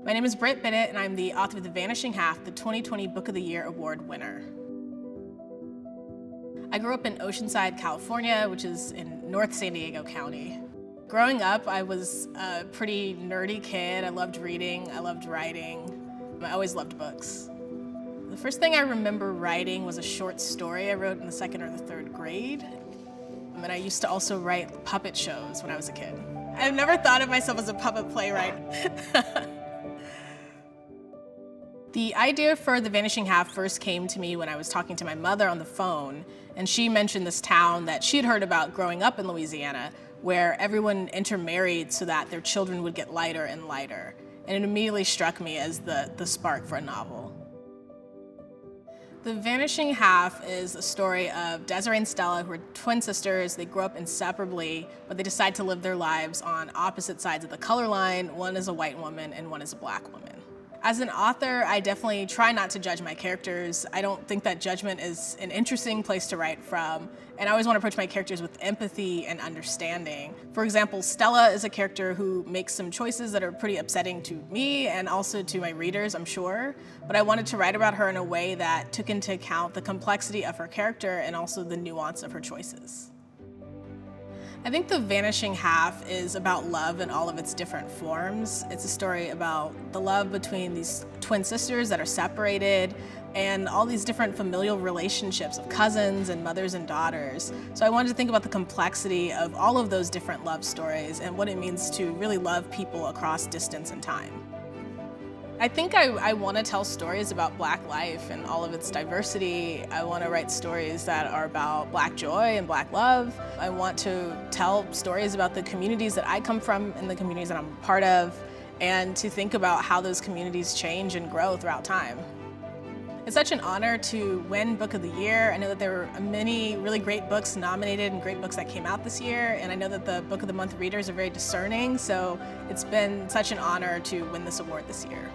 My name is Brit Bennett, and I'm the author of The Vanishing Half, the 2020 Book of the Year Award winner. I grew up in Oceanside, California, which is in North San Diego County. Growing up, I was a pretty nerdy kid. I loved reading, I loved writing. I always loved books. The first thing I remember writing was a short story I wrote in the second or the third grade. And I used to also write puppet shows when I was a kid. I've never thought of myself as a puppet playwright. The idea for The Vanishing Half first came to me when I was talking to my mother on the phone, and she mentioned this town that she'd heard about growing up in Louisiana, where everyone intermarried so that their children would get lighter and lighter. And it immediately struck me as the spark for a novel. The Vanishing Half is a story of Desiree and Stella, who are twin sisters. They grew up inseparably, but they decide to live their lives on opposite sides of the color line. One is a white woman and one is a black woman. As an author, I definitely try not to judge my characters. I don't think that judgment is an interesting place to write from, and I always want to approach my characters with empathy and understanding. For example, Stella is a character who makes some choices that are pretty upsetting to me and also to my readers, I'm sure, but I wanted to write about her in a way that took into account the complexity of her character and also the nuance of her choices. I think The Vanishing Half is about love in all of its different forms. It's a story about the love between these twin sisters that are separated and all these different familial relationships of cousins and mothers and daughters. So I wanted to think about the complexity of all of those different love stories and what it means to really love people across distance and time. I think I want to tell stories about Black life and all of its diversity. I want to write stories that are about Black joy and Black love. I want to tell stories about the communities that I come from and the communities that I'm a part of, and to think about how those communities change and grow throughout time. It's such an honor to win Book of the Year. I know that there were many really great books nominated and great books that came out this year, and I know that the Book of the Month readers are very discerning, so it's been such an honor to win this award this year.